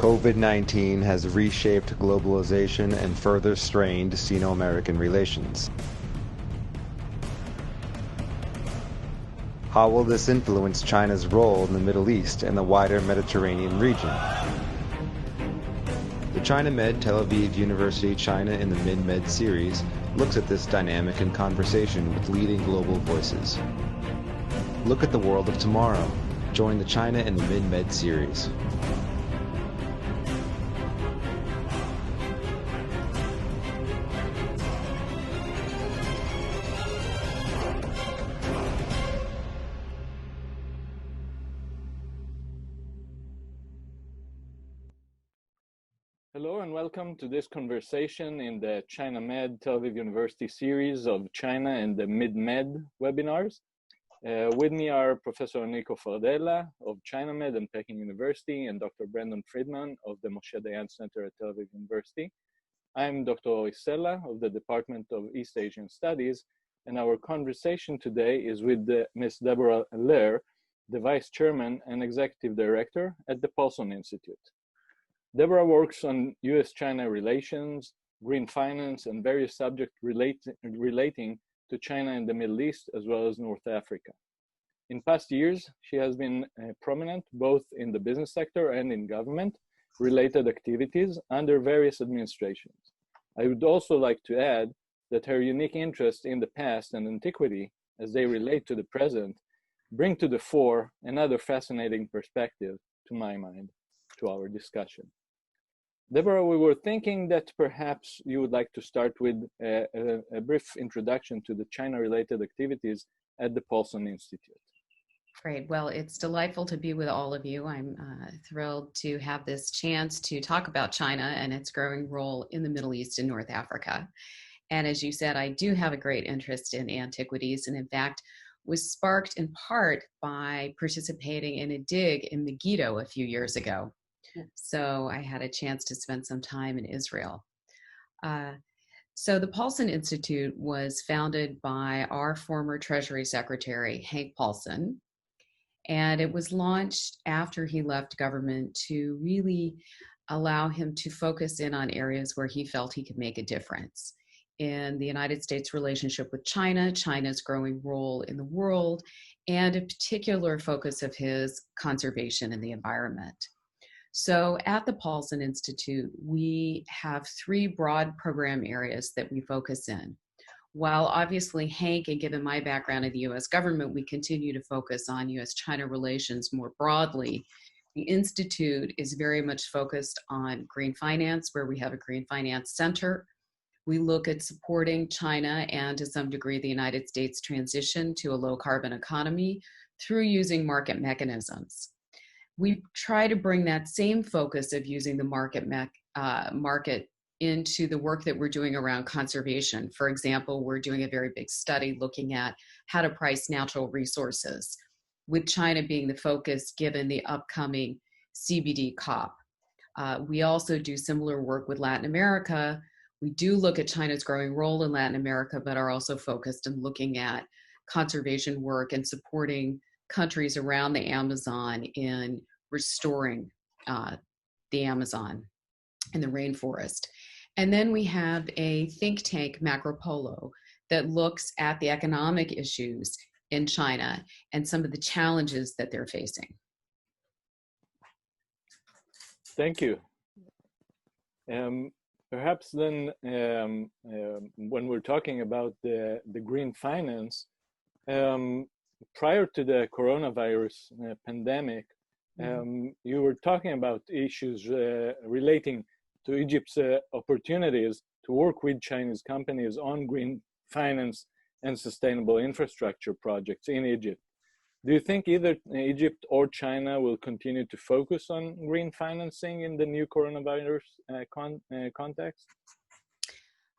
COVID-19 has reshaped globalization and further strained Sino-American relations. How will this influence China's role in the Middle East and the wider Mediterranean region? The ChinaMed Tel Aviv University China in the Mid-Med series looks at this dynamic in conversation with leading global voices. Look at the world of tomorrow. Join the China in the Mid-Med series. Hello and welcome to this conversation in the ChinaMed Tel Aviv University series of China and the Mid-Med webinars. With me are Professor Enrico Fardella of ChinaMed and Peking University and Dr. Friedman of the Moshe Dayan Center at Tel Aviv University. I'm Dr. Sela of the Department of East Asian Studies, and our conversation today is with Ms. Deborah Lehr, the Vice Chairman and Executive Director at the Paulson Institute. Deborah works on U.S.-China relations, green finance, and various subjects relating to China and the Middle East, as well as North Africa. In past years, she has been prominent both in the business sector and in government-related activities under various administrations. I would also like to add that her unique interest in the past and antiquity, as they relate to the present, bring to the fore another fascinating perspective, to my mind, to our discussion. Deborah, we were thinking that perhaps you would like to start with a brief introduction to the China-related activities at the Paulson Institute. Great. Well, it's delightful to be with all of you. I'm thrilled to have this chance to talk about China and its growing role in the Middle East and North Africa. And as you said, I do have a great interest in antiquities, and in fact, was sparked in part by participating in a dig in Megiddo a few years ago. So I had a chance to spend some time in Israel. So the Paulson Institute was founded by our former Treasury Secretary, Hank Paulson, and it was launched after he left government to really allow him to focus in on areas where he felt he could make a difference in the United States' relationship with China, China's growing role in the world, and a particular focus of his conservation in the environment. So at the Paulson Institute, we have three broad program areas that we focus in. While obviously Hank, and given my background in the US government, we continue to focus on US-China relations more broadly, the Institute is very much focused on green finance, where we have a green finance center. We look at supporting China and to some degree the United States transition to a low carbon economy through using market mechanisms. We try to bring that same focus of using the market into the work that we're doing around conservation. For example, we're doing a very big study looking at how to price natural resources, with China being the focus given the upcoming CBD COP. We also do similar work with Latin America. We do look at China's growing role in Latin America, but are also focused on looking at conservation work and supporting countries around the Amazon in restoring the Amazon and the rainforest. And then we have a think tank, Macropolo, that looks at the economic issues in China and some of the challenges that they're facing. Thank you. Perhaps then, when we're talking about the green finance, prior to the coronavirus pandemic, you were talking about issues relating to Egypt's opportunities to work with Chinese companies on green finance and sustainable infrastructure projects in Egypt. Do you think either Egypt or China will continue to focus on green financing in the new coronavirus context?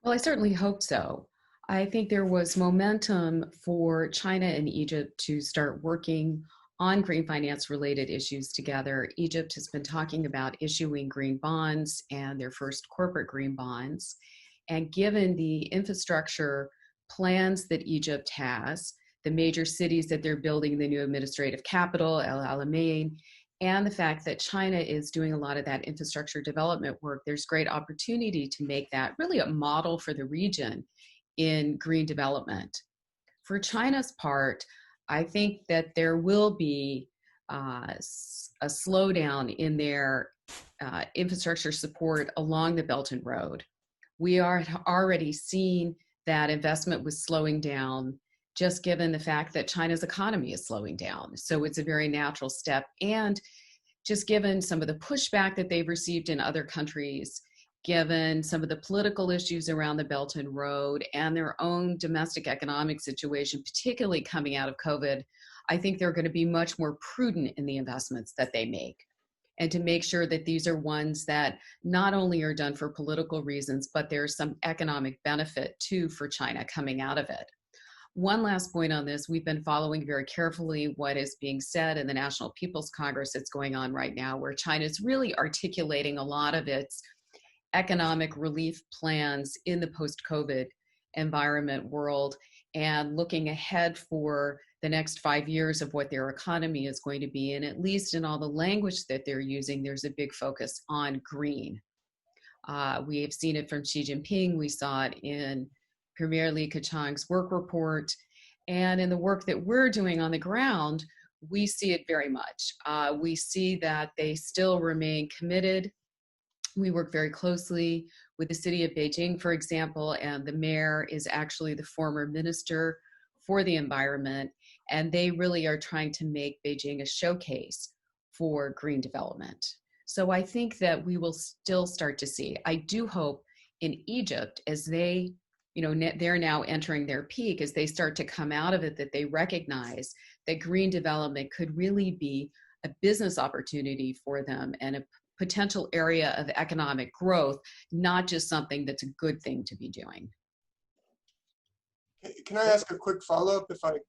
Well, I certainly hope so. I think there was momentum for China and Egypt to start working on green finance related issues together. Egypt has been talking about issuing green bonds and their first corporate green bonds. And given the infrastructure plans that Egypt has, the major cities that they're building, the new administrative capital, El Alamein, and the fact that China is doing a lot of that infrastructure development work, there's great opportunity to make that really a model for the region in green development. For China's part, I think that there will be a slowdown in their infrastructure support along the Belt and Road. We are already seeing that investment was slowing down, just given the fact that China's economy is slowing down. So it's a very natural step. And just given some of the pushback that they've received in other countries, given some of the political issues around the Belt and Road and their own domestic economic situation, particularly coming out of COVID, I think they're going to be much more prudent in the investments that they make, and to make sure that these are ones that not only are done for political reasons, but there's some economic benefit too for China coming out of it. One last point on this, we've been following very carefully what is being said in the National People's Congress that's going on right now, where China is really articulating a lot of its economic relief plans in the post-COVID environment world, and looking ahead for the next 5 years of what their economy is going to be. And at least in all the language that they're using, there's a big focus on green. We have seen it from Xi Jinping. We saw it in Premier Li Keqiang's work report. And in the work that we're doing on the ground, we see it very much. We see that they still remain committed. We work very closely with the city of Beijing, for example, and the mayor is actually the former minister for the environment. And they really are trying to make Beijing a showcase for green development. So I think that we will still start to see. I do hope in Egypt, as they, they're now entering their peak, as they start to come out of it, that they recognize that green development could really be a business opportunity for them and a potential area of economic growth, not just something that's a good thing to be doing. Can I ask a quick follow-up,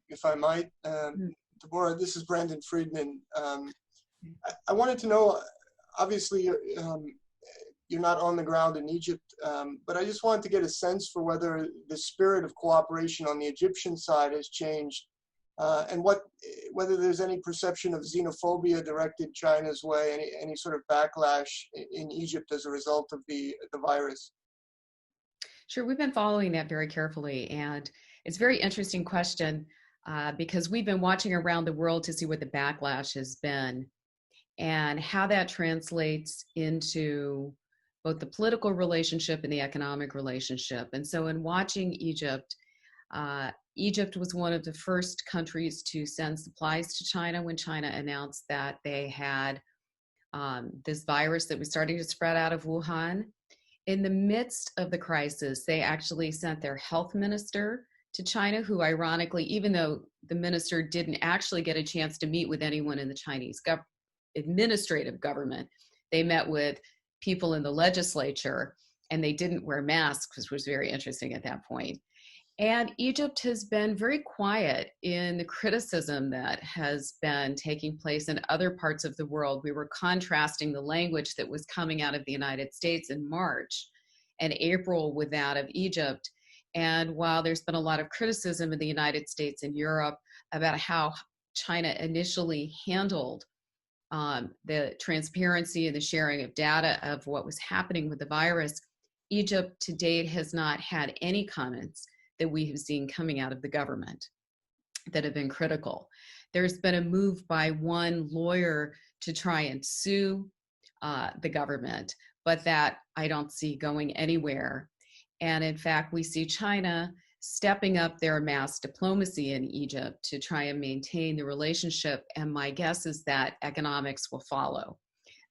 if I might? Deborah, this is Brandon Friedman. I wanted to know, obviously, you're not on the ground in Egypt, but I just wanted to get a sense for whether the spirit of cooperation on the Egyptian side has changed, and whether there's any perception of xenophobia directed China's way, any sort of backlash in Egypt as a result of the virus. Sure, we've been following that very carefully, and it's a very interesting question because we've been watching around the world to see what the backlash has been and how that translates into both the political relationship and the economic relationship. And so in watching Egypt, Egypt was one of the first countries to send supplies to China when China announced that they had this virus that was starting to spread out of Wuhan. In the midst of the crisis, they actually sent their health minister to China, who ironically, even though the minister didn't actually get a chance to meet with anyone in the Chinese administrative government, they met with people in the legislature, and they didn't wear masks, which was very interesting at that point. And Egypt has been very quiet in the criticism that has been taking place in other parts of the world. We were contrasting the language that was coming out of the United States in March and April with that of Egypt. And while there's been a lot of criticism in the United States and Europe about how China initially handled the transparency and the sharing of data of what was happening with the virus, Egypt to date has not had any comments that we have seen coming out of the government that have been critical. There's been a move by one lawyer to try and sue the government, but that I don't see going anywhere. And in fact, we see China stepping up their mass diplomacy in Egypt to try and maintain the relationship. And my guess is that economics will follow,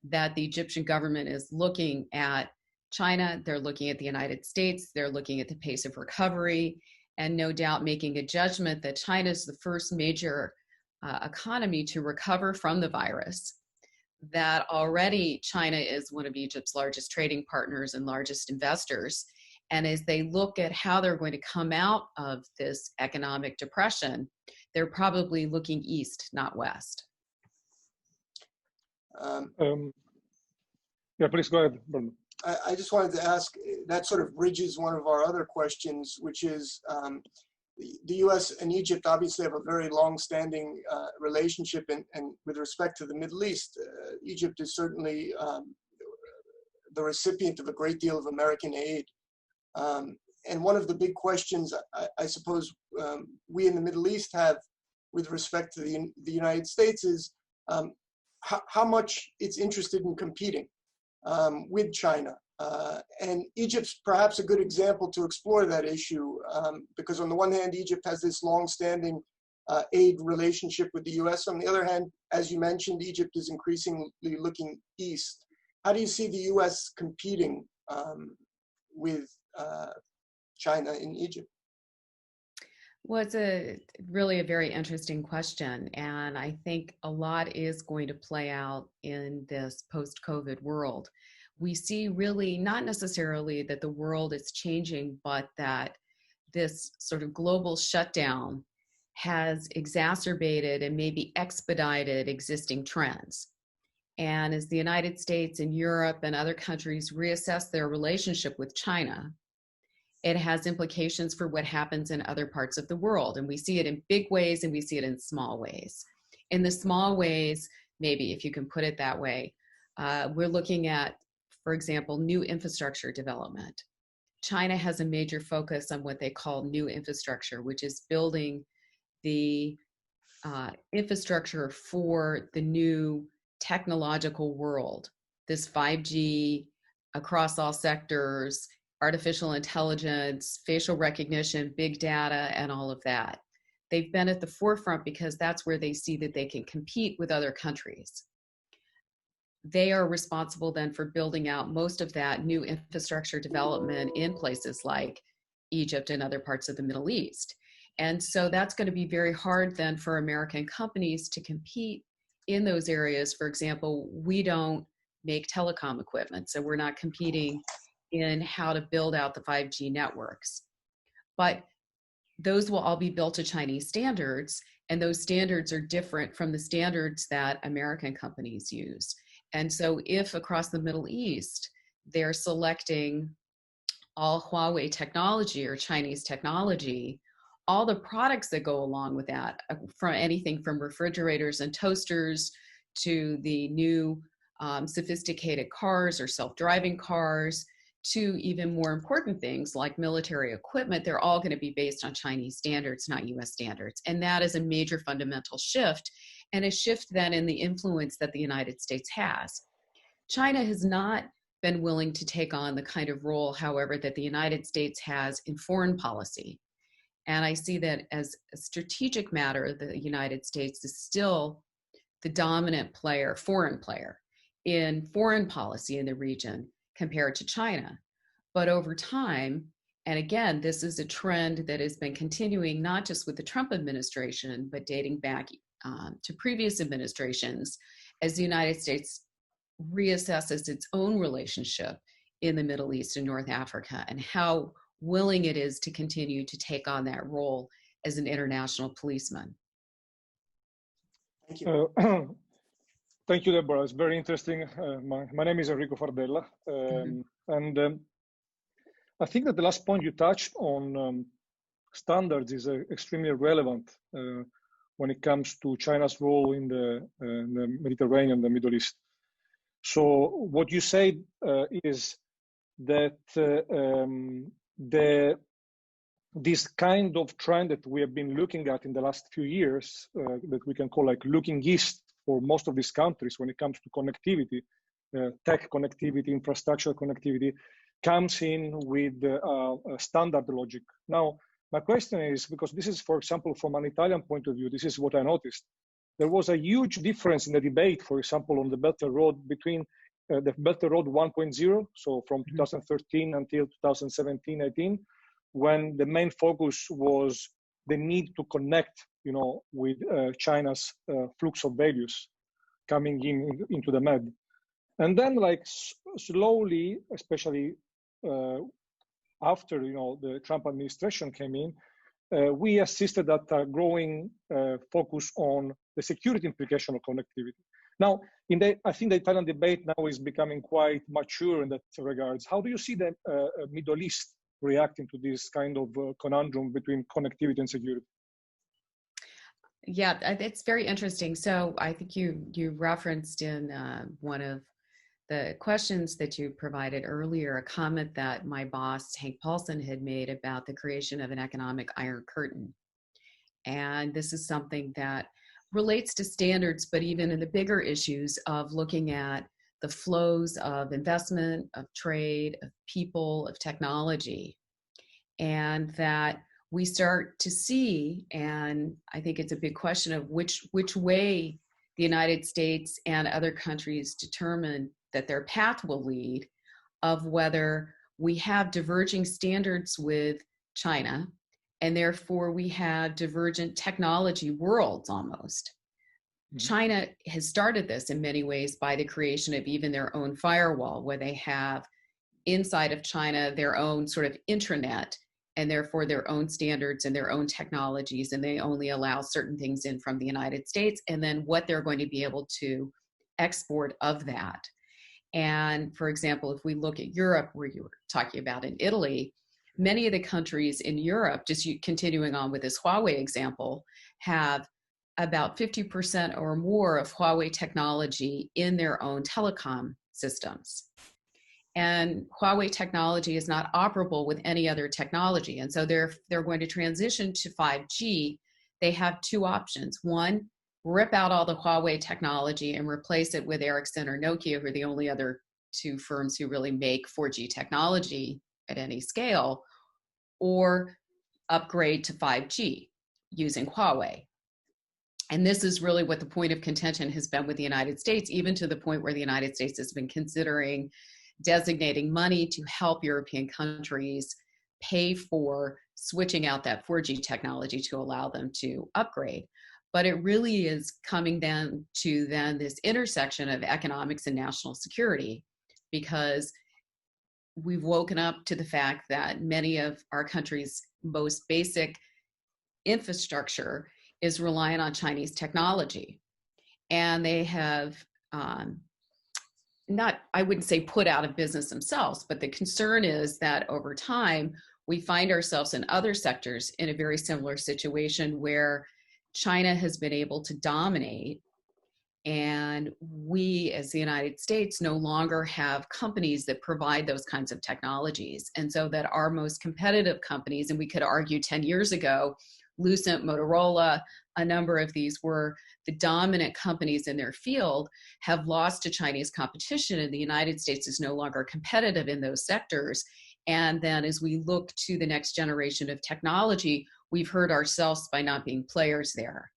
that the Egyptian government is looking at China, they're looking at the United States, they're looking at the pace of recovery, and no doubt making a judgment that China is the first major economy to recover from the virus, that already China is one of Egypt's largest trading partners and largest investors. And as they look at how they're going to come out of this economic depression, they're probably looking east, not west. Yeah, please go ahead, Brandon. I just wanted to ask, that sort of bridges one of our other questions, which is the U.S. and Egypt obviously have a very long-standing relationship, and with respect to the Middle East, Egypt is certainly the recipient of a great deal of American aid. And one of the big questions I suppose we in the Middle East have with respect to the United States is how much it's interested in competing with China. And Egypt's perhaps a good example to explore that issue, because on the one hand, Egypt has this long-standing aid relationship with the US. On the other hand, as you mentioned, Egypt is increasingly looking east. How do you see the US competing with China in Egypt? Well, it's really a very interesting question. And I think a lot is going to play out in this post-COVID world. We see really not necessarily that the world is changing, but that this sort of global shutdown has exacerbated and maybe expedited existing trends. And as the United States and Europe and other countries reassess their relationship with China, it has implications for what happens in other parts of the world. And we see it in big ways and we see it in small ways. In the small ways, maybe if you can put it that way, we're looking at, for example, new infrastructure development. China has a major focus on what they call new infrastructure, which is building the infrastructure for the new technological world, this 5G across all sectors, artificial intelligence, facial recognition, big data, and all of that. They've been at the forefront because that's where they see that they can compete with other countries. They are responsible then for building out most of that new infrastructure development in places like Egypt and other parts of the Middle East. And so that's going to be very hard then for American companies to compete in those areas. For example, we don't make telecom equipment, so we're not competing in how to build out the 5G networks. But those will all be built to Chinese standards, and those standards are different from the standards that American companies use. And so if across the Middle East, they're selecting all Huawei technology or Chinese technology, all the products that go along with that, from anything from refrigerators and toasters to the new sophisticated cars or self-driving cars, to even more important things like military equipment, they're all going to be based on Chinese standards, not US standards. And that is a major fundamental shift, and a shift then in the influence that the United States has. China has not been willing to take on the kind of role, however, that the United States has in foreign policy. And I see that as a strategic matter, the United States is still the dominant player, foreign player, in foreign policy in the region compared to China. But over time, and again, this is a trend that has been continuing not just with the Trump administration, but dating back to previous administrations, as the United States reassesses its own relationship in the Middle East and North Africa, and how willing it is to continue to take on that role as an international policeman. Thank you. Thank you, Deborah. It's very interesting. My name is Enrico Fardella. And I think that the last point you touched on standards is extremely relevant when it comes to China's role in the Mediterranean, the Middle East. So what you said is that this kind of trend that we have been looking at in the last few years, that we can call like looking east for most of these countries when it comes to connectivity, tech connectivity, infrastructure connectivity, comes in with a standard logic. Now, my question is, because this is, for example, from an Italian point of view, this is what I noticed. There was a huge difference in the debate, for example, on the Belt and Road between the Belt and Road 1.0, so from 2013 until 2017-18, when the main focus was the need to connect, with China's flux of values coming into the Med. And then like slowly, especially after, the Trump administration came in, we assisted at a growing focus on the security implication of connectivity. Now, I think the Italian debate now is becoming quite mature in that regards. How do you see the Middle East reacting to this kind of conundrum between connectivity and security? Yeah, it's very interesting. So I think you referenced in one of the questions that you provided earlier, a comment that my boss, Hank Paulson, had made about the creation of an economic iron curtain. And this is something that relates to standards, but even in the bigger issues of looking at the flows of investment, of trade, of people, of technology. And that we start to see, and I think it's a big question of which way the United States and other countries determine that their path will lead, of whether we have diverging standards with China, and therefore we have divergent technology worlds almost. Mm-hmm. China has started this in many ways by the creation of even their own firewall, where they have inside of China their own sort of intranet, and therefore their own standards and their own technologies, and they only allow certain things in from the United States, and then what they're going to be able to export of that. And for example, if we look at Europe, where you were talking about in Italy, many of the countries in Europe, just continuing on with this Huawei example, have about 50% or more of Huawei technology in their own telecom systems. And Huawei technology is not operable with any other technology. And so they're going to transition to 5G. They have two options. One, rip out all the Huawei technology and replace it with Ericsson or Nokia, who are the only other two firms who really make 4G technology at any scale, or upgrade to 5G using Huawei. And this is really what the point of contention has been with the United States, even to the point where the United States has been considering designating money to help European countries pay for switching out that 4G technology to allow them to upgrade. But it really is coming down to then this intersection of economics and national security, because we've woken up to the fact that many of our country's most basic infrastructure is reliant on Chinese technology. And they have not, I wouldn't say put out of business themselves, but the concern is that over time, we find ourselves in other sectors in a very similar situation where China has been able to dominate, and we as the United States no longer have companies that provide those kinds of technologies. And so that our most competitive companies, and we could argue 10 years ago, Lucent, Motorola, a number of these were the dominant companies in their field, have lost to Chinese competition, and the United States is no longer competitive in those sectors. And then as we look to the next generation of technology, we've hurt ourselves by not being players there.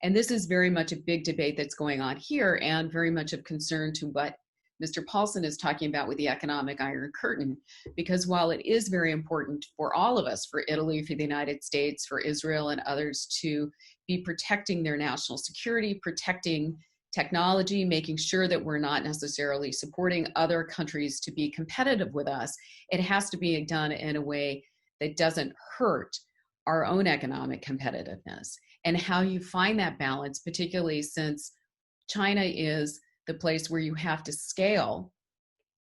And this is very much a big debate that's going on here, and very much of concern to what Mr. Paulson is talking about with the economic iron curtain, because while it is very important for all of us, for Italy, for the United States, for Israel and others to be protecting their national security, protecting technology, making sure that we're not necessarily supporting other countries to be competitive with us, it has to be done in a way that doesn't hurt our own economic competitiveness. And how you find that balance, particularly since China is the place where you have to scale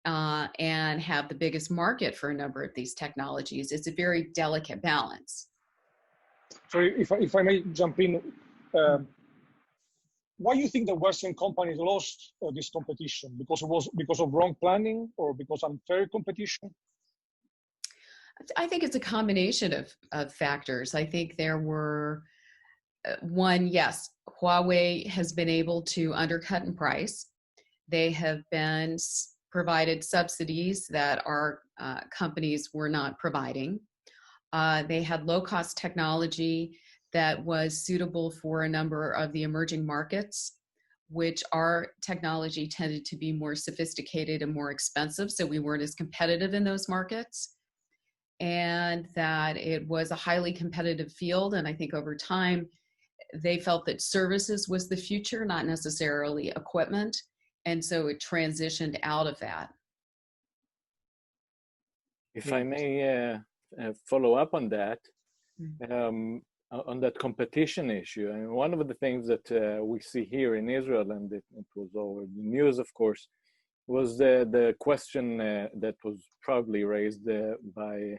and have the biggest market for a number of these technologies, it's a very delicate balance. So if I may jump in, why do you think the Western companies lost this competition? Because of wrong planning, or because unfair competition? I think it's a combination of factors. I think there were, one, yes, Huawei has been able to undercut in price. They have been provided subsidies that our companies were not providing. They had low-cost technology that was suitable for a number of the emerging markets, which our technology tended to be more sophisticated and more expensive, so we weren't as competitive in those markets. And that it was a highly competitive field, and I think over time, they felt that services was the future, not necessarily equipment. And so it transitioned out of that. If I may follow up on that, on that competition issue, and one of the things that we see here in Israel, and it was over the news, of course, was the question that was probably raised by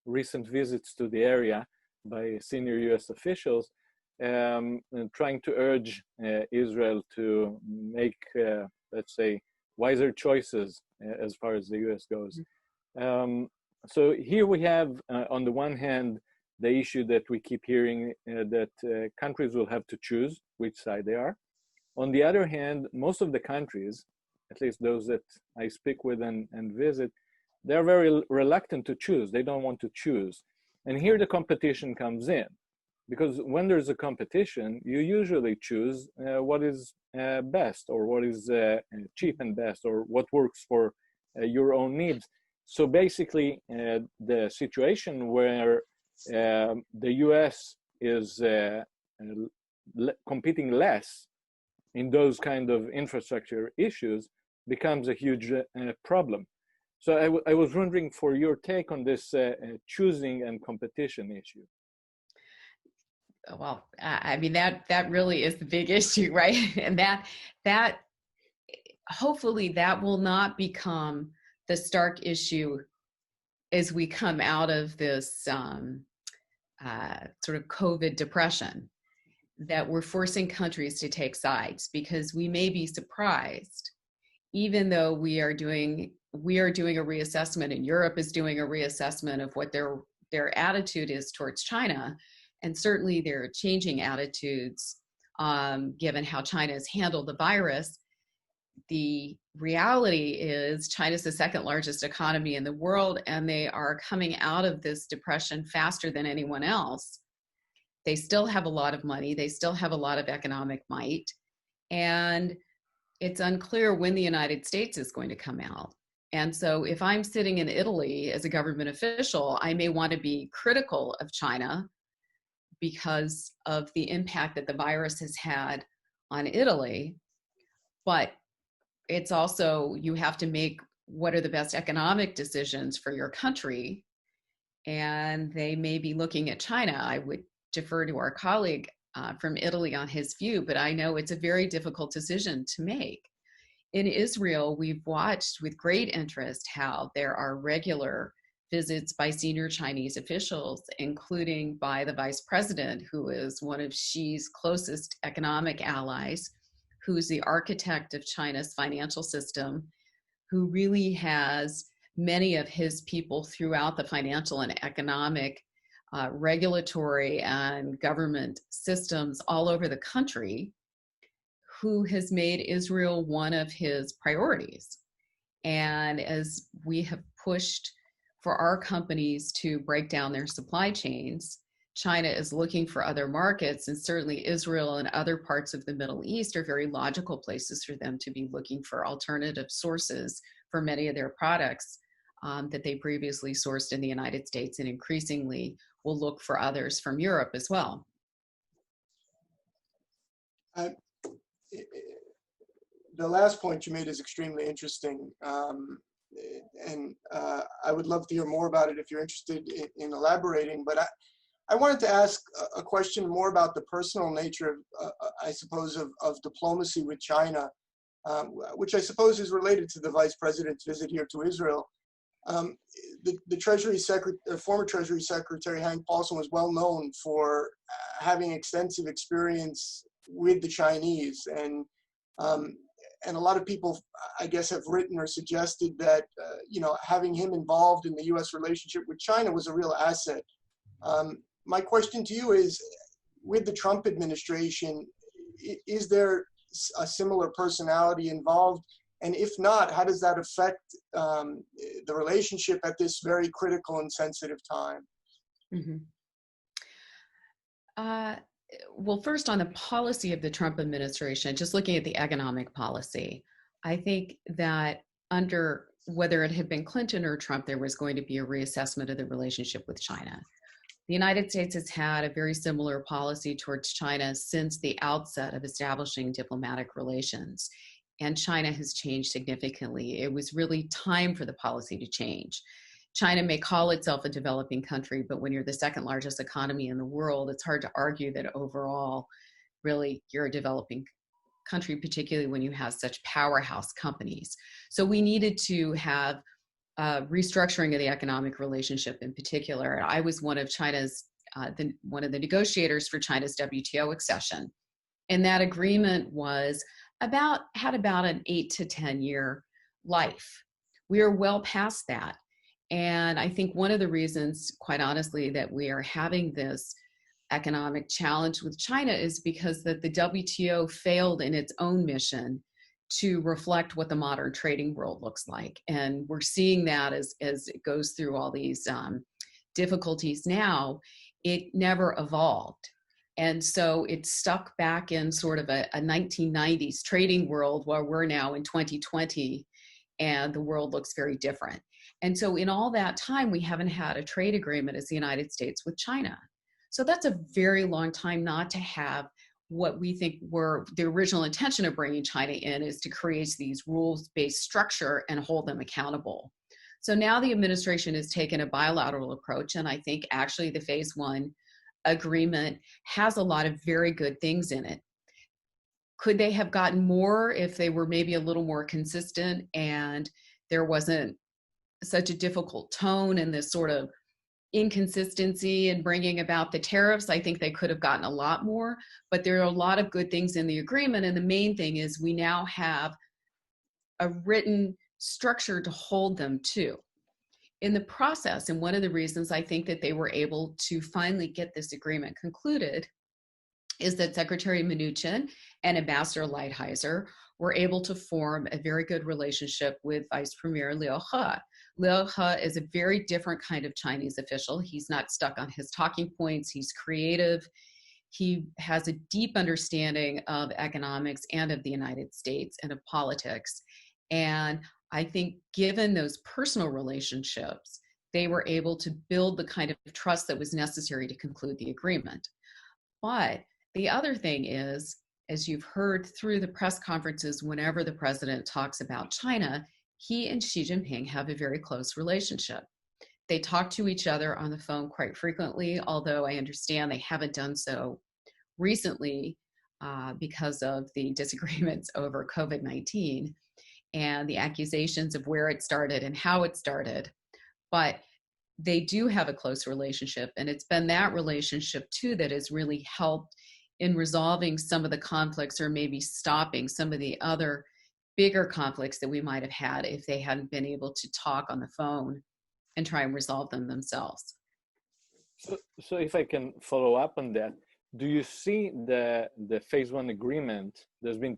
recent visits to the area by senior US officials, and trying to urge Israel to make, let's say, wiser choices as far as the US goes. So here we have, on the one hand, the issue that we keep hearing that countries will have to choose which side they are. On the other hand, most of the countries, at least those that I speak with and visit, they're very reluctant to choose. They don't want to choose. And here the competition comes in. Because when there's a competition, you usually choose what is best, or what is cheap and best, or what works for your own needs. So basically, the situation where the US is competing less in those kind of infrastructure issues becomes a huge problem. So I was wondering for your take on this choosing and competition issue. Well, I mean, that really is the big issue, right? And that hopefully that will not become the stark issue as we come out of this sort of COVID depression, that we're forcing countries to take sides, because we may be surprised, even though we are doing a reassessment, and Europe is doing a reassessment of what their attitude is towards China. And certainly they're changing attitudes given how China has handled the virus. The reality is China's the second largest economy in the world, and they are coming out of this depression faster than anyone else. They still have a lot of money. They still have a lot of economic might. And it's unclear when the United States is going to come out. And so if I'm sitting in Italy as a government official, I may want to be critical of China because of the impact that the virus has had on Italy. But it's also, you have to make what are the best economic decisions for your country. And they may be looking at China. I would defer to our colleague from Italy on his view, but I know it's a very difficult decision to make. In Israel, we've watched with great interest how there are regular visits by senior Chinese officials, including by the vice president, who is one of Xi's closest economic allies, who's the architect of China's financial system, who really has many of his people throughout the financial and economic, regulatory and government systems all over the country, who has made Israel one of his priorities. And as we have pushed for our companies to break down their supply chains, China is looking for other markets, and certainly Israel and other parts of the Middle East are very logical places for them to be looking for alternative sources for many of their products that they previously sourced in the United States, and increasingly will look for others from Europe as well. The last point you made is extremely interesting. And I would love to hear more about it if you're interested in elaborating. But I wanted to ask a question more about the personal nature of, I suppose, of diplomacy with China, which I suppose is related to the Vice President's visit here to Israel. The Treasury Secretary, former Treasury Secretary Hank Paulson, was well known for having extensive experience with the Chinese, and a lot of people, I guess, have written or suggested that having him involved in the U.S. relationship with China was a real asset. My question to you is, with the Trump administration, is there a similar personality involved? And if not, how does that affect the relationship at this very critical and sensitive time? Mm-hmm. Well, first, on the policy of the Trump administration, just looking at the economic policy, I think that under whether it had been Clinton or Trump, there was going to be a reassessment of the relationship with China. The United States has had a very similar policy towards China since the outset of establishing diplomatic relations, and China has changed significantly. It was really time for the policy to change. China may call itself a developing country, but when you're the second largest economy in the world, it's hard to argue that overall, really, you're a developing country, particularly when you have such powerhouse companies. So we needed to have restructuring of the economic relationship in particular. I was one of China's, one of the negotiators for China's WTO accession. And that agreement had about an 8 to 10 year life. We are well past that. And I think one of the reasons, quite honestly, that we are having this economic challenge with China is because that the WTO failed in its own mission to reflect what the modern trading world looks like. And we're seeing that as it goes through all these difficulties now. It never evolved. And so it's stuck back in sort of a 1990s trading world where we're now in 2020 and the world looks very different. And so in all that time, we haven't had a trade agreement as the United States with China. So that's a very long time not to have what we think were the original intention of bringing China in, is to create these rules-based structure and hold them accountable. So now the administration has taken a bilateral approach, and I think actually the phase one agreement has a lot of very good things in it. Could they have gotten more if they were maybe a little more consistent and there wasn't such a difficult tone and this sort of inconsistency in bringing about the tariffs? I think they could have gotten a lot more, but there are a lot of good things in the agreement. And the main thing is we now have a written structure to hold them to. In the process, and one of the reasons I think that they were able to finally get this agreement concluded is that Secretary Mnuchin and Ambassador Lighthizer were able to form a very good relationship with Vice Premier Liu He. Liu He is a very different kind of Chinese official. He's not stuck on his talking points. He's creative. He has a deep understanding of economics and of the United States and of politics. And I think given those personal relationships, they were able to build the kind of trust that was necessary to conclude the agreement. But the other thing is, as you've heard through the press conferences, whenever the president talks about China, he and Xi Jinping have a very close relationship. They talk to each other on the phone quite frequently, although I understand they haven't done so recently because of the disagreements over COVID-19 and the accusations of where it started and how it started. But they do have a close relationship, and it's been that relationship too that has really helped in resolving some of the conflicts, or maybe stopping some of the other bigger conflicts that we might have had if they hadn't been able to talk on the phone and try and resolve them themselves. So if I can follow up on that, do you see the phase one agreement? There's been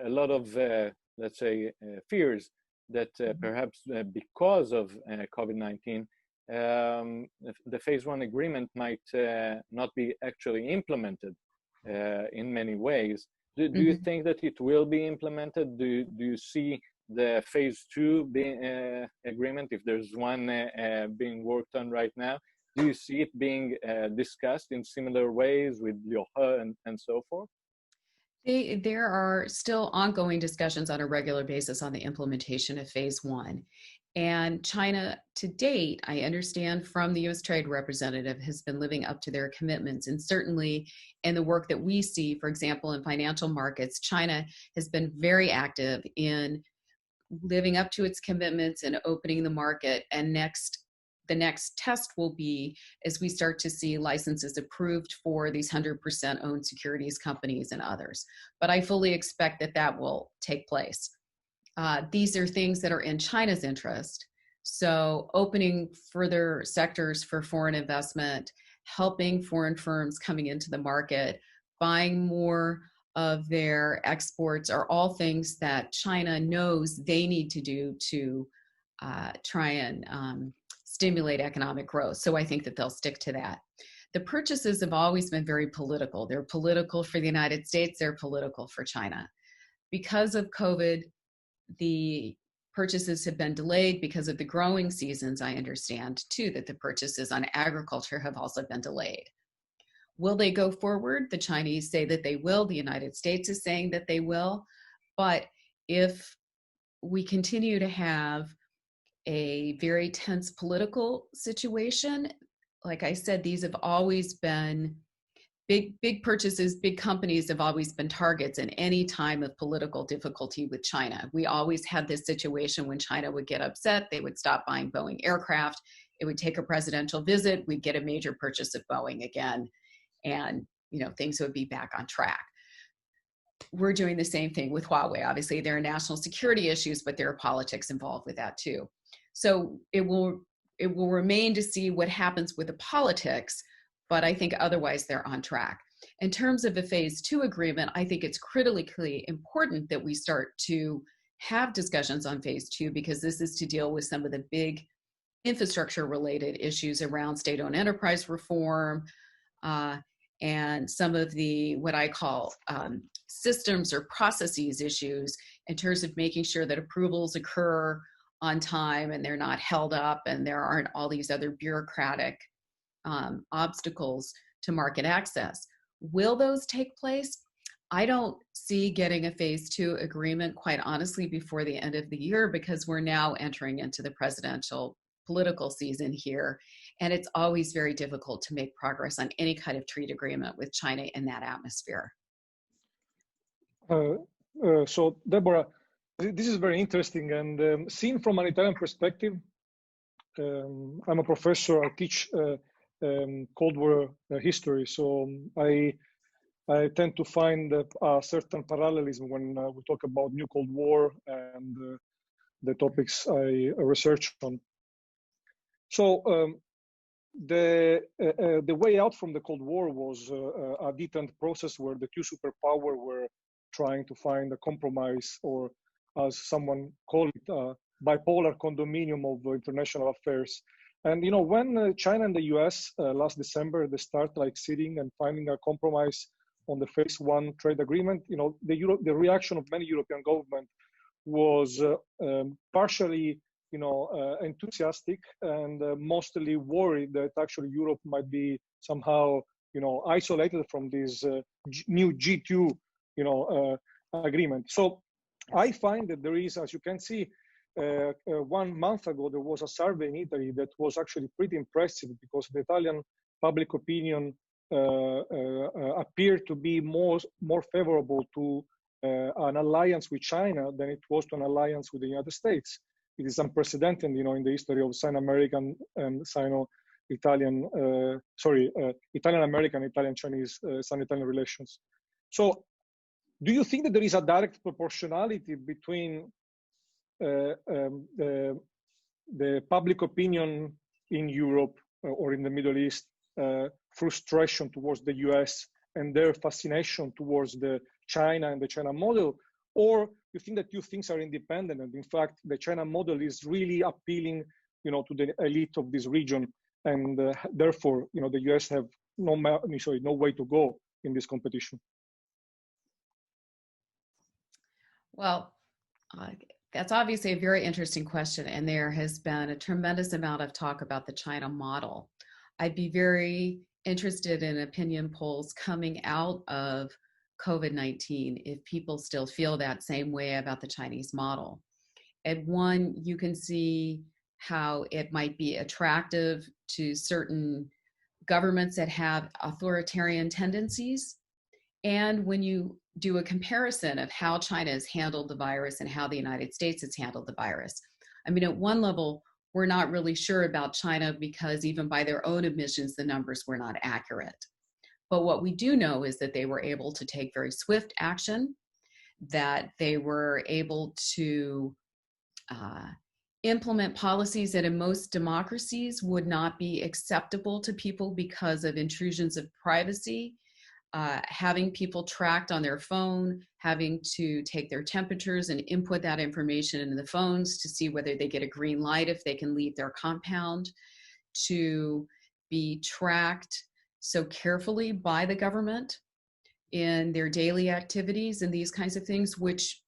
a lot of, let's say, fears that perhaps because of COVID-19, the phase one agreement might not be actually implemented in many ways. Do you think that it will be implemented? Do you see the phase two agreement, if there's one being worked on right now, do you see it being discussed in similar ways with Liu He and so forth? There are still ongoing discussions on a regular basis on the implementation of phase one. And China, to date, I understand from the U.S. Trade Representative, has been living up to their commitments. And certainly in the work that we see, for example, in financial markets, China has been very active in living up to its commitments and opening the market. And the next test will be as we start to see licenses approved for these 100% owned securities companies and others. But I fully expect that that will take place. These are things that are in China's interest. So opening further sectors for foreign investment, helping foreign firms coming into the market, buying more of their exports are all things that China knows they need to do to try and stimulate economic growth. So I think that they'll stick to that. The purchases have always been very political. They're political for the United States, they're political for China. Because of COVID, the purchases have been delayed. Because of the growing seasons, I understand too that the purchases on agriculture have also been delayed. Will they go forward? The Chinese say that they will. The United States is saying that they will. But if we continue to have a very tense political situation, like I said, these have always been big purchases, big companies have always been targets in any time of political difficulty with China. We always had this situation when China would get upset, they would stop buying Boeing aircraft. It would take a presidential visit, we'd get a major purchase of Boeing again, and things would be back on track. We're doing the same thing with Huawei. Obviously, there are national security issues, but there are politics involved with that too. So it will remain to see what happens with the politics, but I think otherwise they're on track. In terms of a phase 2 agreement, I think it's critically important that we start to have discussions on phase 2, because this is to deal with some of the big infrastructure related issues around state-owned enterprise reform, and some of the, what I call systems or processes issues in terms of making sure that approvals occur on time and they're not held up and there aren't all these other bureaucratic obstacles to market access. Will those take place? I don't see getting a phase 2 agreement, quite honestly, before the end of the year, because we're now entering into the presidential political season here. And it's always very difficult to make progress on any kind of trade agreement with China in that atmosphere. So Deborah, this is very interesting, and seen from an Italian perspective, I'm a professor, I teach Cold War history, so I tend to find a certain parallelism when we talk about new Cold War and the topics I research on. So the way out from the Cold War was a detent process where the two superpowers were trying to find a compromise, or as someone called it, a bipolar condominium of international affairs. And when China and the US last December, they start sitting and finding a compromise on the phase 1 trade agreement, the reaction of many European governments was partially enthusiastic and mostly worried that actually Europe might be somehow isolated from this new G2 agreement. So I find that there is, as you can see, 1 month ago there was a survey in Italy that was actually pretty impressive, because the Italian public opinion appeared to be more favorable to an alliance with China than it was to an alliance with the United States. It is unprecedented, in the history of Sino-American and Sino-Italian, Italian-American, Italian-Chinese, Sino-Italian relations. So do you think that there is a direct proportionality between the public opinion in Europe or in the Middle East, frustration towards the US and their fascination towards the China and the China model? Or you think that two things are independent, and in fact the China model is really appealing to the elite of this region, and therefore the US have no way to go in this competition? Well, that's obviously a very interesting question, and there has been a tremendous amount of talk about the China model. I'd be very interested in opinion polls coming out of COVID-19 if people still feel that same way about the Chinese model. At one, you can see how it might be attractive to certain governments that have authoritarian tendencies. And when you do a comparison of how China has handled the virus and how the United States has handled the virus, I mean, at one level, we're not really sure about China because even by their own admissions, the numbers were not accurate. But what we do know is that they were able to take very swift action, that they were able to implement policies that in most democracies would not be acceptable to people because of intrusions of privacy, having people tracked on their phone, having to take their temperatures and input that information into the phones to see whether they get a green light if they can leave their compound, to be tracked so carefully by the government in their daily activities and these kinds of things, which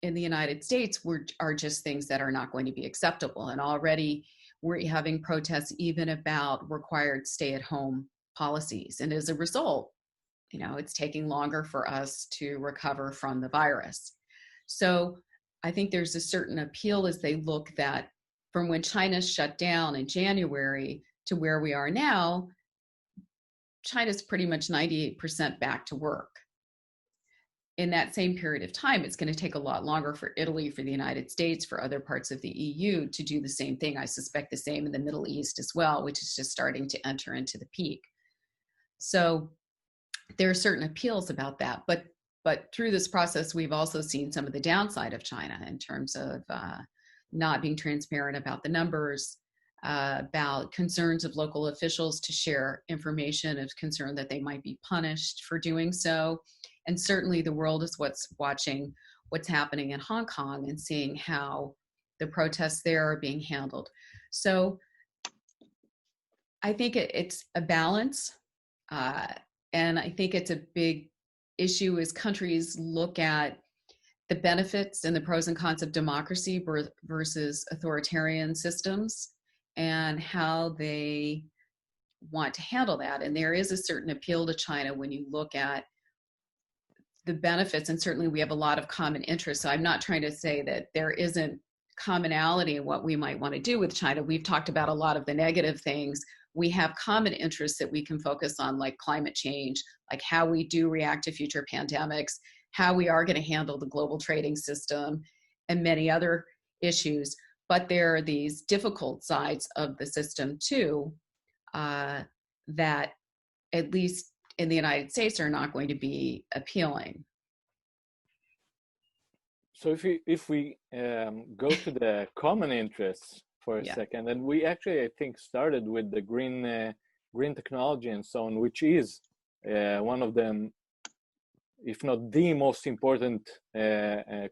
in the United States are just things that are not going to be acceptable. And already we're having protests even about required stay-at-home policies. And as a result, it's taking longer for us to recover from the virus. So I think there's a certain appeal as they look that from when China shut down in January to where we are now, China's pretty much 98% back to work. In that same period of time, it's going to take a lot longer for Italy, for the United States, for other parts of the EU to do the same thing. I suspect the same in the Middle East as well, which is just starting to enter into the peak. So there are certain appeals about that. But through this process, we've also seen some of the downside of China in terms of not being transparent about the numbers, about concerns of local officials to share information of concern that they might be punished for doing so. And certainly the world is watching what's happening in Hong Kong and seeing how the protests there are being handled. So I think it's a balance. And I think it's a big issue as countries look at the benefits and the pros and cons of democracy versus authoritarian systems and how they want to handle that. And there is a certain appeal to China when you look at the benefits, and certainly we have a lot of common interests. So I'm not trying to say that there isn't commonality in what we might want to do with China. We've talked about a lot of the negative things. We have common interests that we can focus on, like climate change, like how we do react to future pandemics, how we are going to handle the global trading system, and many other issues. But there are these difficult sides of the system too, that at least in the United States are not going to be appealing. So if we go to the common interests for a second, and we actually, I think, started with the green technology and so on, which is one of them, if not the most important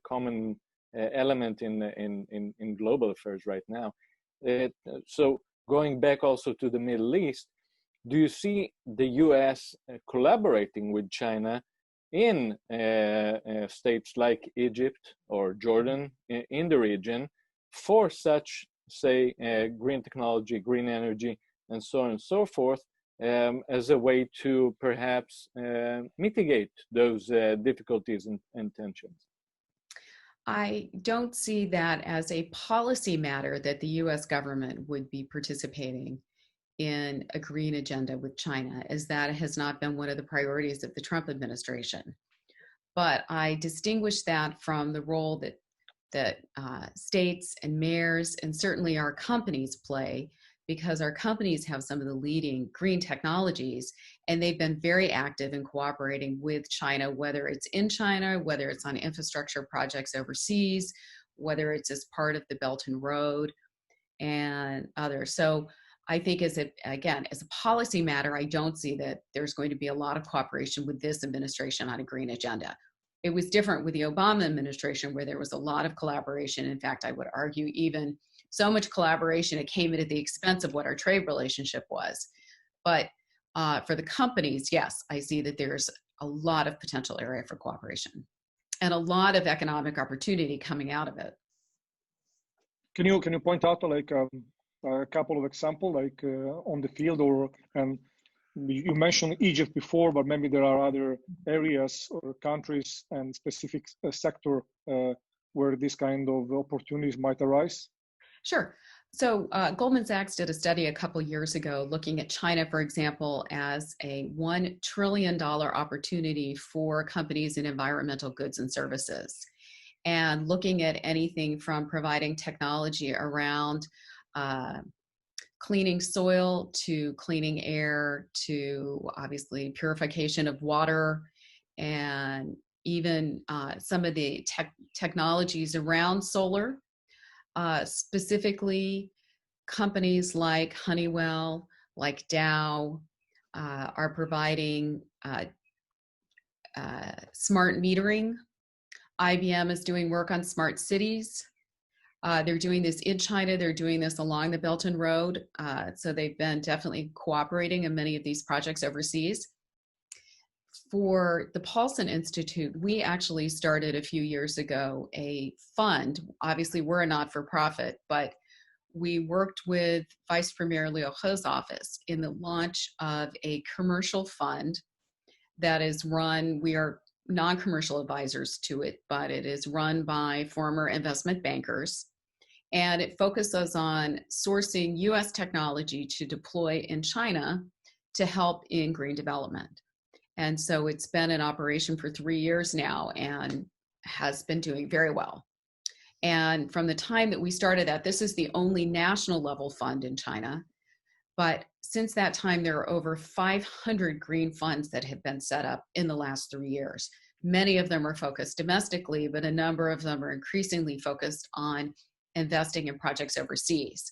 common element in global affairs right now. So going back also to the Middle East, do you see the U.S. collaborating with China in states like Egypt or Jordan in the region for such, say, green technology, green energy, and so on and so forth, as a way to perhaps mitigate those difficulties and tensions? I don't see that as a policy matter that the U.S. government would be participating in a green agenda with China, as that has not been one of the priorities of the Trump administration. But I distinguish that from the role that states and mayors and certainly our companies play, because our companies have some of the leading green technologies, and they've been very active in cooperating with China, whether it's in China, whether it's on infrastructure projects overseas, whether it's as part of the Belt and Road and others. So I think as a policy matter, I don't see that there's going to be a lot of cooperation with this administration on a green agenda. It was different with the Obama administration, where there was a lot of collaboration. In fact, I would argue even so much collaboration, it came in at the expense of what our trade relationship was. But for the companies, yes, I see that there's a lot of potential area for cooperation and a lot of economic opportunity coming out of it. Can you point out like a couple of examples, like on the field, and you mentioned Egypt before, but maybe there are other areas or countries and specific sector where this kind of opportunities might arise? Sure. So Goldman Sachs did a study a couple years ago looking at China, for example, as a $1 trillion opportunity for companies in environmental goods and services, and looking at anything from providing technology around cleaning soil to cleaning air to obviously purification of water, and even some of the technologies around solar. Specifically, companies like Honeywell, like Dow, are providing smart metering. IBM is doing work on smart cities. They're doing this in China. They're doing this along the Belt and Road. So they've been definitely cooperating in many of these projects overseas. For the Paulson Institute, we actually started a few years ago a fund. Obviously, we're a not-for-profit, but we worked with Vice Premier Liu He's office in the launch of a commercial fund that is run, we are non-commercial advisors to it, but it is run by former investment bankers. And it focuses on sourcing US technology to deploy in China to help in green development. And so it's been in operation for 3 years now and has been doing very well. And from the time that we started that, this is the only national level fund in China. But since that time, there are over 500 green funds that have been set up in the last 3 years. Many of them are focused domestically, but a number of them are increasingly focused on investing in projects overseas.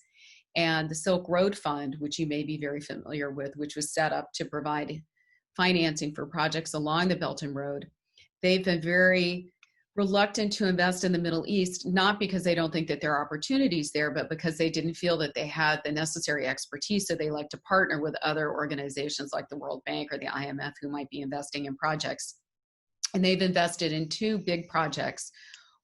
And the Silk Road Fund, which you may be very familiar with, which was set up to provide financing for projects along the Belt and Road, they've been very reluctant to invest in the Middle East, not because they don't think that there are opportunities there, but because they didn't feel that they had the necessary expertise. So they like to partner with other organizations like the World Bank or the IMF who might be investing in projects. And they've invested in 2 big projects,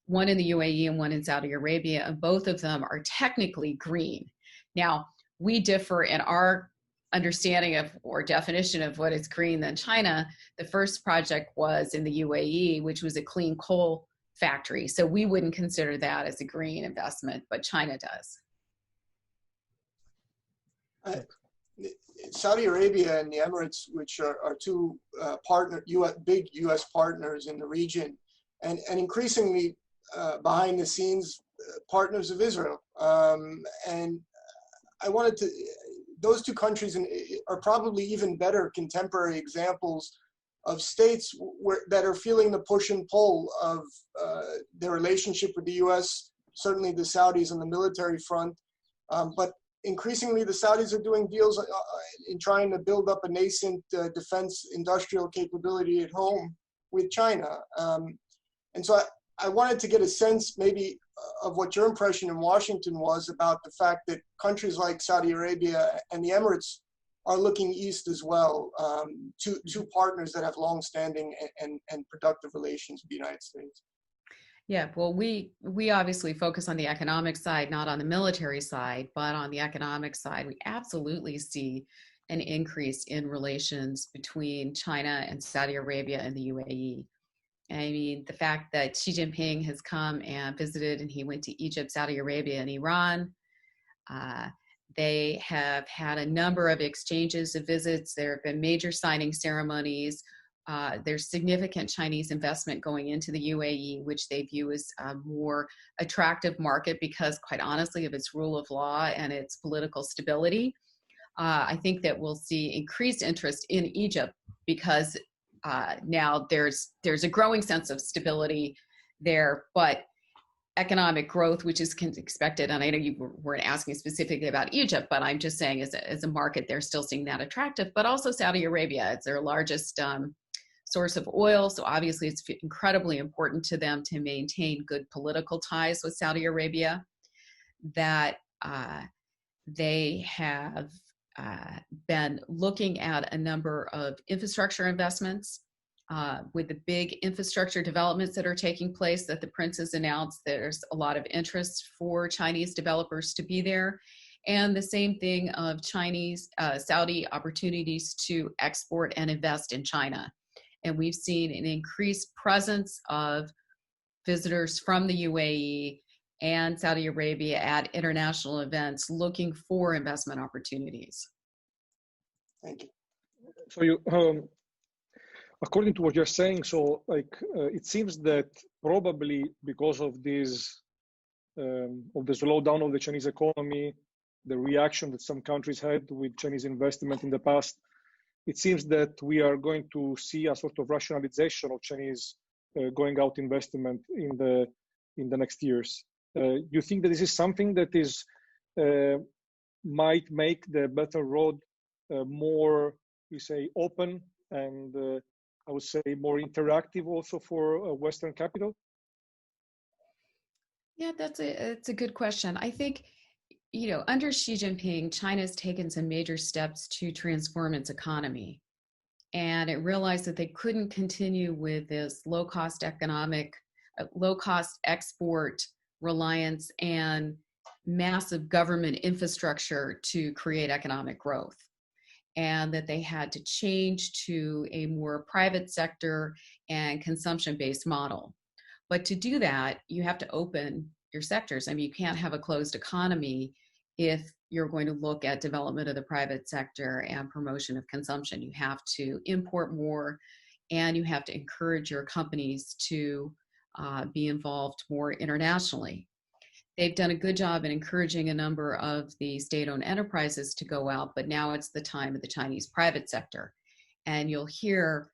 one in the UAE and one in Saudi Arabia, and both of them are technically green. Now, we differ in our understanding of or definition of what is green than China. The first project was in the UAE, which was a clean coal factory. So we wouldn't consider that as a green investment, but China does. Saudi Arabia and the Emirates, which are 2 big U.S. partners in the region, and increasingly behind the scenes partners of Israel. And I wanted to, those 2 countries are probably even better contemporary examples of states that are feeling the push and pull of their relationship with the U.S., certainly the Saudis on the military front, but increasingly the Saudis are doing deals in trying to build up a nascent defense industrial capability at home with China. And so I wanted to get a sense maybe of what your impression in Washington was about the fact that countries like Saudi Arabia and the Emirates are looking east as well, two partners that have longstanding and productive relations with the United States. Yeah, well, we obviously focus on the economic side, not on the military side, but on the economic side, we absolutely see an increase in relations between China and Saudi Arabia and the UAE. I mean, the fact that Xi Jinping has come and visited, and he went to Egypt, Saudi Arabia, and Iran. They have had a number of exchanges of visits. There have been major signing ceremonies. There's significant Chinese investment going into the UAE, which they view as a more attractive market because, quite honestly, of its rule of law and its political stability. I think that we'll see increased interest in Egypt because now there's a growing sense of stability there, but economic growth, which is expected, and I know you weren't asking specifically about Egypt, but I'm just saying as a market, they're still seeing that attractive, but also Saudi Arabia. It's their largest source of oil, so obviously it's incredibly important to them to maintain good political ties with Saudi Arabia, that they have been looking at a number of infrastructure investments. With the big infrastructure developments that are taking place that the Prince has announced, there's a lot of interest for Chinese developers to be there. And the same thing of Saudi opportunities to export and invest in China. And we've seen an increased presence of visitors from the UAE and Saudi Arabia at international events looking for investment opportunities. Thank you. So you, according to what you're saying, so it seems that probably because of this, of the slowdown of the Chinese economy, the reaction that some countries had with Chinese investment in the past, it seems that we are going to see a sort of rationalization of Chinese going out investment in the next years. You think that this is something that is might make the Belt and Road more, you say, open and I would say more interactive also for Western capital? Yeah, it's a good question. I think, you know, under Xi Jinping, China's taken some major steps to transform its economy. And it realized that they couldn't continue with this low-cost export reliance and massive government infrastructure to create economic growth. And that they had to change to a more private sector and consumption-based model. But to do that, you have to open your sectors. I mean, you can't have a closed economy if you're going to look at development of the private sector and promotion of consumption. You have to import more, and you have to encourage your companies to be involved more internationally. They've done a good job in encouraging a number of the state-owned enterprises to go out, but now it's the time of the Chinese private sector. And you'll hear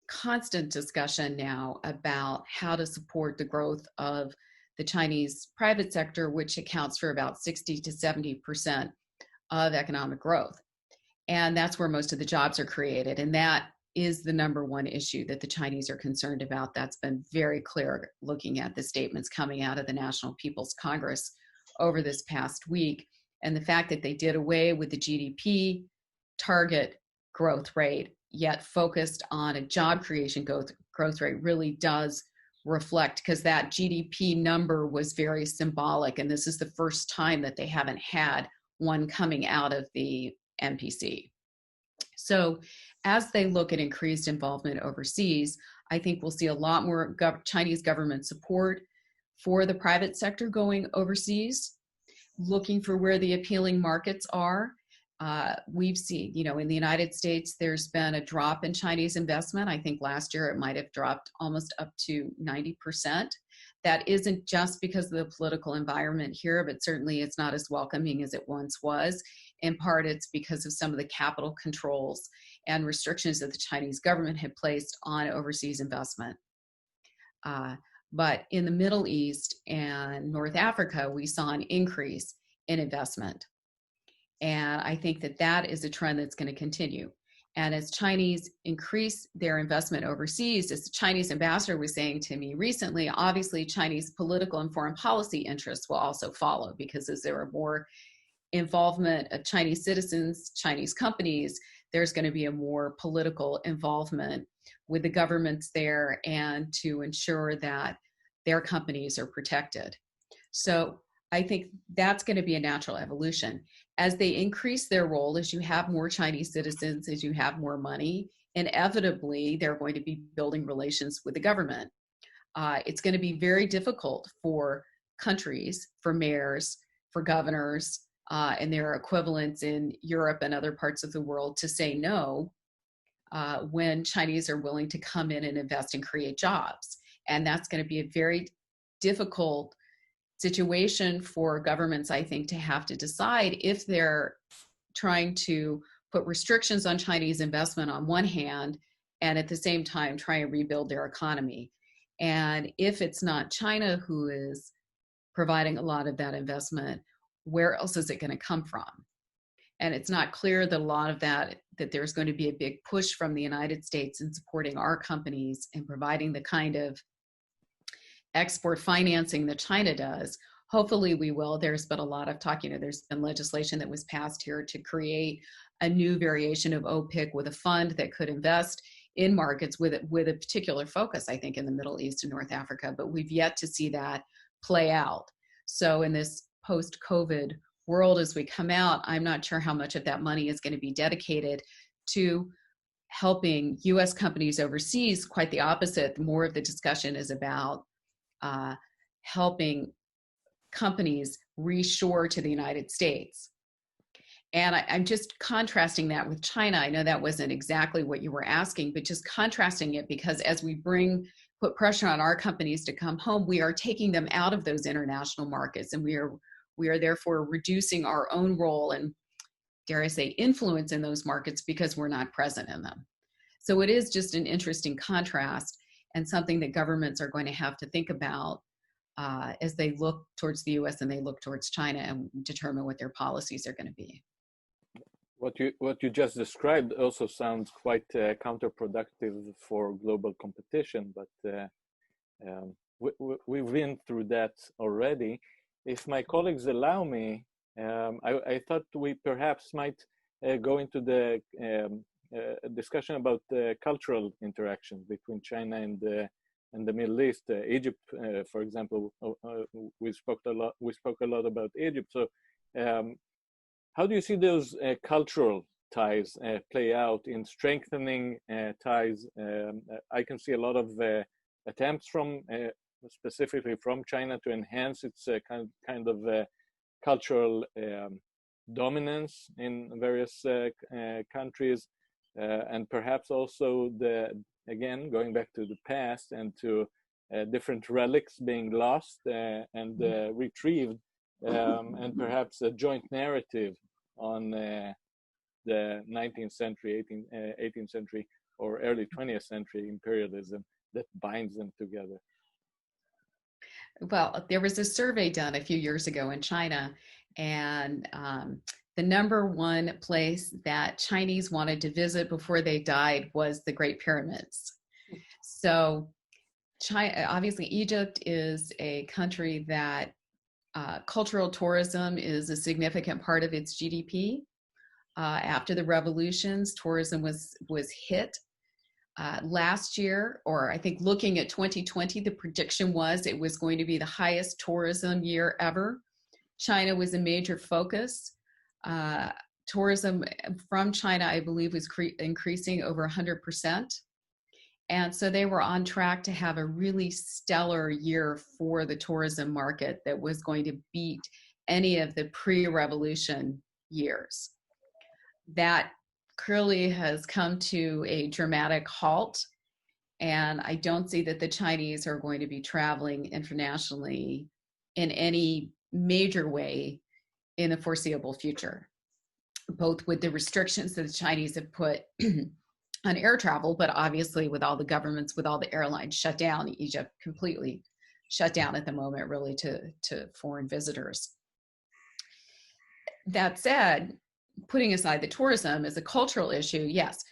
constant discussion now about how to support the growth of the Chinese private sector, which accounts for about 60 to 70% of economic growth. And that's where most of the jobs are created. And that is the number one issue that the Chinese are concerned about. That's been very clear looking at the statements coming out of the National People's Congress over this past week. And the fact that they did away with the GDP target growth rate, yet focused on a job creation growth rate, really does reflect, because that GDP number was very symbolic. And this is the first time that they haven't had one coming out of the NPC. So as they look at increased involvement overseas, I think we'll see a lot more Chinese government support for the private sector going overseas, looking for where the appealing markets are. We've seen, in the United States, there's been a drop in Chinese investment. I think last year it might have dropped almost up to 90%. That isn't just because of the political environment here, but certainly it's not as welcoming as it once was. In part, it's because of some of the capital controls and restrictions that the Chinese government had placed on overseas investment. But in the Middle East and North Africa, we saw an increase in investment. And I think that that is a trend that's going to continue. And as Chinese increase their investment overseas, as the Chinese ambassador was saying to me recently, obviously Chinese political and foreign policy interests will also follow, because as there are more involvement of Chinese citizens, Chinese companies, there's going to be a more political involvement with the governments there and to ensure that their companies are protected. So I think that's going to be a natural evolution. As they increase their role, as you have more Chinese citizens, as you have more money, inevitably they're going to be building relations with the government. It's going to be very difficult for countries, for mayors, for governors, and their equivalents in Europe and other parts of the world to say no when Chinese are willing to come in and invest and create jobs. And that's going to be a very difficult situation for governments, I think, to have to decide if they're trying to put restrictions on Chinese investment on one hand, and at the same time try and rebuild their economy. And if it's not China who is providing a lot of that investment, where else is it going to come from? And it's not clear that a lot of that there's going to be a big push from the United States in supporting our companies and providing the kind of export financing that China does. Hopefully we will. There's been a lot of talk, there's been legislation that was passed here to create a new variation of OPIC with a fund that could invest in markets with a particular focus, I think, in the Middle East and North Africa, but we've yet to see that play out. So in this post-COVID world, as we come out, I'm not sure how much of that money is going to be dedicated to helping US companies overseas. Quite the opposite. More of the discussion is about helping companies reshore to the United States. And I'm just contrasting that with China. I know that wasn't exactly what you were asking, but just contrasting it, because as we put pressure on our companies to come home, we are taking them out of those international markets, and we are therefore reducing our own role and, dare I say, influence in those markets because we're not present in them. So it is just an interesting contrast, and something that governments are going to have to think about as they look towards the US and they look towards China and determine what their policies are going to be. What you just described also sounds quite counterproductive for global competition, but we've been through that already. If my colleagues allow me, I thought we perhaps might go into the discussion about cultural interactions between China and the Middle East. Egypt, for example, we spoke a lot about Egypt. So how do you see those cultural ties play out in strengthening ties? I can see a lot of attempts specifically from China to enhance its kind of cultural dominance in various countries, and perhaps also again, going back to the past and to different relics being lost and retrieved, and perhaps a joint narrative on the 19th century, 18th century, or early 20th century imperialism that binds them together. Well, there was a survey done a few years ago in China, and the number one place that Chinese wanted to visit before they died was the Great Pyramids. So China, obviously Egypt is a country that cultural tourism is a significant part of its GDP. After the revolutions, tourism was hit. Last year, or I think looking at 2020, the prediction was it was going to be the highest tourism year ever. China was a major focus. Tourism from China, I believe, was increasing over 100%. And so they were on track to have a really stellar year for the tourism market that was going to beat any of the pre-revolution years. That clearly has come to a dramatic halt, and I don't see that the Chinese are going to be traveling internationally in any major way in the foreseeable future, both with the restrictions that the Chinese have put on air travel, but obviously with all the governments, with all the airlines shut down, Egypt completely shut down at the moment, really, to foreign visitors. That said, putting aside the tourism as a cultural issue, yes,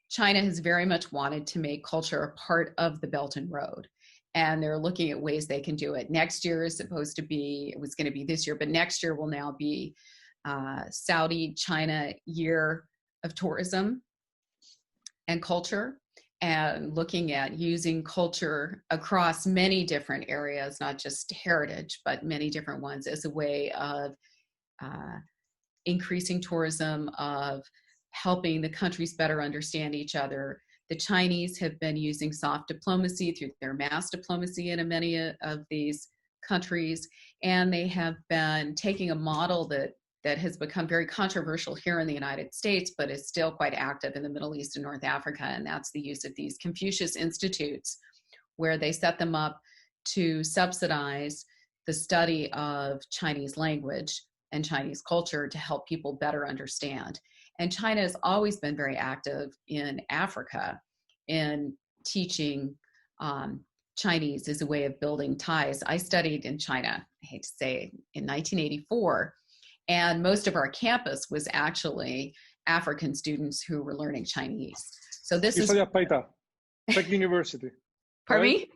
China has very much wanted to make culture a part of the Belt and Road. And they're looking at ways they can do it. Next year is supposed to be, it was going to be this year, but next year will now be Saudi-China Year of Tourism and Culture, and looking at using culture across many different areas, not just heritage, but many different ones, as a way of increasing tourism, of helping the countries better understand each other. The Chinese have been using soft diplomacy through their mass diplomacy in many of these countries, and they have been taking a model that has become very controversial here in the United States, but is still quite active in the Middle East and North Africa, and that's the use of these Confucius Institutes, where they set them up to subsidize the study of Chinese language and Chinese culture to help people better understand. And China has always been very active in Africa in teaching Chinese as a way of building ties. I studied in China, I hate to say, in 1984, and most of our campus was actually African students who were learning Chinese. So this is... You studied at Peking University. Pardon right? me?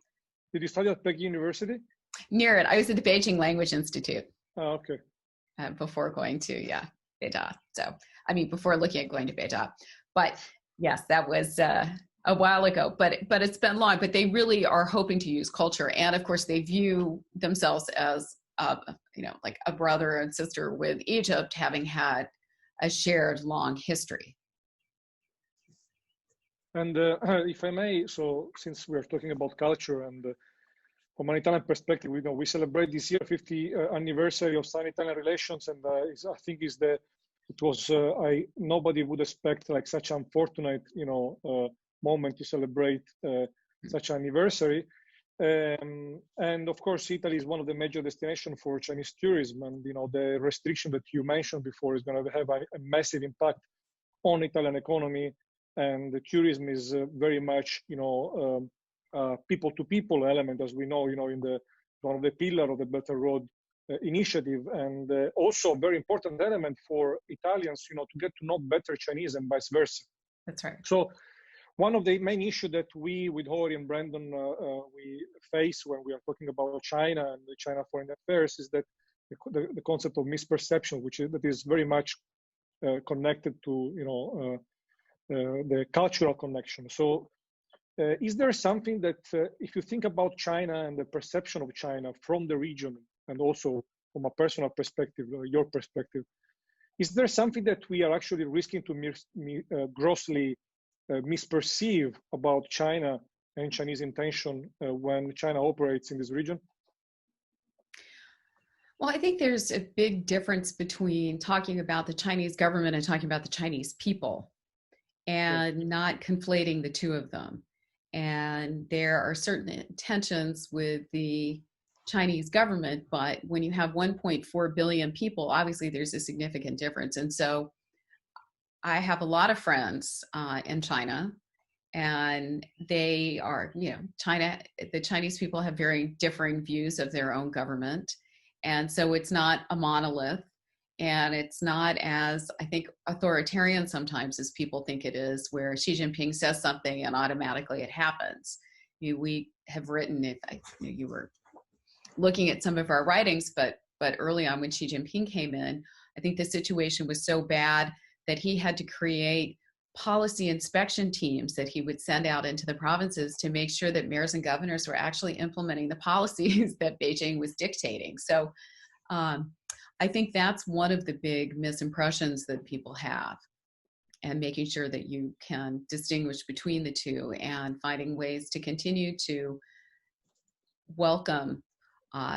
Did you study at Peking University? Near it. I was at the Beijing Language Institute. Oh, okay. Before going to, Beijing. So, I mean, before looking at going to Beijing. But yes, that was a while ago, but it's been long. But they really are hoping to use culture. And of course, they view themselves as, like a brother and sister with Egypt, having had a shared long history. And if I may, so since we're talking about culture and from an Italian perspective, we celebrate this year 50th anniversary of Sino-Italian relations, and I think nobody would expect like such unfortunate moment to celebrate such an anniversary. And of course, Italy is one of the major destinations for Chinese tourism, and the restriction that you mentioned before is going to have a massive impact on Italian economy, and the tourism is very much people-to-people element, as we know, in one of the pillar of the Belt and Road initiative, and also a very important element for Italians, to get to know better Chinese and vice versa. That's right. So one of the main issues that we, with Hori and Brandon, we face when we are talking about China and the China foreign affairs is that the concept of misperception, that is very much connected to, the cultural connection. So is there something that, if you think about China and the perception of China from the region, and also from a personal perspective, your perspective, is there something that we are actually risking to grossly misperceive about China and Chinese intention when China operates in this region? Well, I think there's a big difference between talking about the Chinese government and talking about the Chinese people, and not conflating the two of them. And there are certain tensions with the Chinese government, but when you have 1.4 billion people, obviously there's a significant difference. And so I have a lot of friends in China, and they are, the Chinese people have very differing views of their own government. And so it's not a monolith, and it's not as, I think, authoritarian sometimes as people think it is, where Xi Jinping says something and automatically it happens. We have written, if you were looking at some of our writings, but early on when Xi Jinping came in, I think the situation was so bad that he had to create policy inspection teams that he would send out into the provinces to make sure that mayors and governors were actually implementing the policies that Beijing was dictating. So I think that's one of the big misimpressions that people have, and making sure that you can distinguish between the two and finding ways to continue to welcome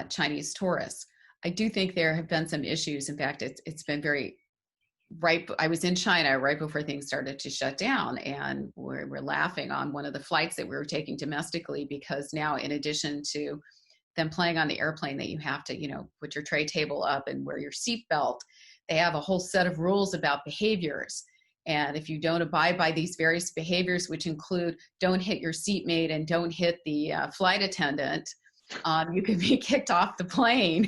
Chinese tourists. I do think there have been some issues. In fact, it's been very I was in China right before things started to shut down, and we're laughing on one of the flights that we were taking domestically, because now, in addition to them playing on the airplane that you have to, put your tray table up and wear your seatbelt, they have a whole set of rules about behaviors. And if you don't abide by these various behaviors, which include don't hit your seatmate and don't hit the flight attendant, you can be kicked off the plane.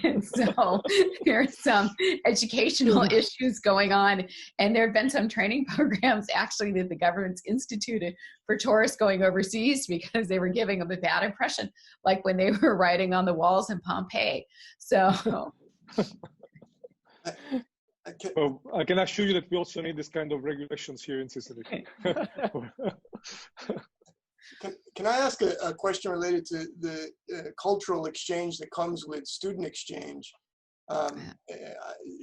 And so there's some educational issues going on. And there have been some training programs actually that the government's instituted for tourists going overseas, because they were giving them a bad impression, like when they were writing on the walls in Pompeii. So well, I can assure you that we also need this kind of regulations here in Sicily. Can I ask a question related to the cultural exchange that comes with student exchange?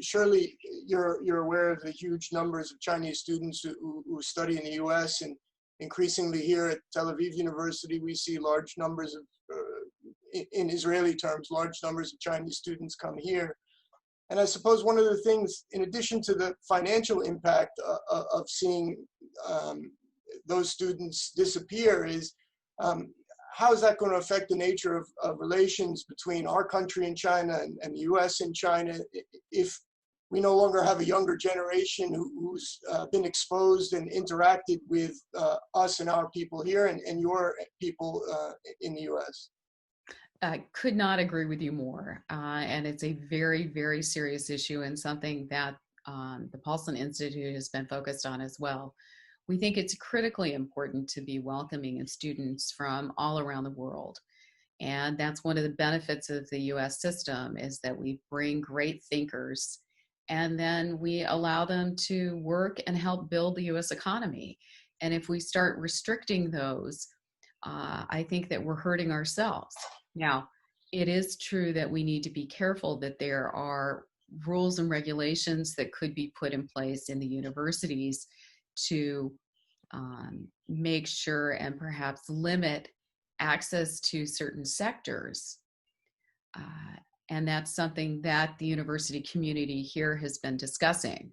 Surely you're aware of the huge numbers of Chinese students who study in the US, and increasingly here at Tel Aviv University, we see large numbers of, in Israeli terms, large numbers of Chinese students come here. And I suppose one of the things, in addition to the financial impact of seeing those students disappear, is how is that going to affect the nature of relations between our country and China and the US and China, if we no longer have a younger generation who's been exposed and interacted with us and our people here and your people in the US? I could not agree with you more. And it's a very, very serious issue, and something that the Paulson Institute has been focused on as well. We think it's critically important to be welcoming of students from all around the world. And that's one of the benefits of the US system, is that we bring great thinkers, and then we allow them to work and help build the US economy. And if we start restricting those, I think that we're hurting ourselves. Now, it is true that we need to be careful that there are rules and regulations that could be put in place in the universities to make sure and perhaps limit access to certain sectors. And that's something that the university community here has been discussing.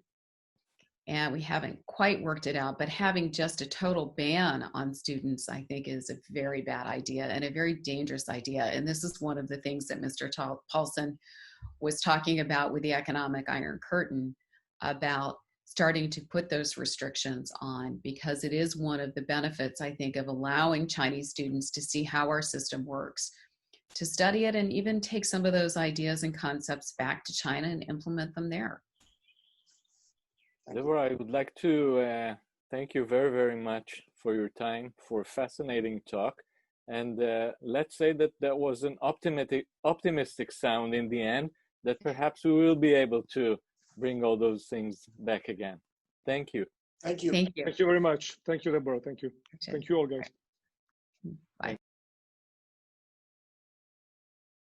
And we haven't quite worked it out, but having just a total ban on students, I think, is a very bad idea and a very dangerous idea. And this is one of the things that Mr. Paulson was talking about with the Economic Iron Curtain, about starting to put those restrictions on, because it is one of the benefits, I think, of allowing Chinese students to see how our system works, to study it, and even take some of those ideas and concepts back to China and implement them there. Deborah, I would like to thank you very, very much for your time, for a fascinating talk. And let's say that that was an optimistic sound in the end, that perhaps we will be able to bring all those things back again. Thank you. Thank you. Thank you. Thank you very much. Thank you, Deborah. Thank you. Thank you all, guys. Bye.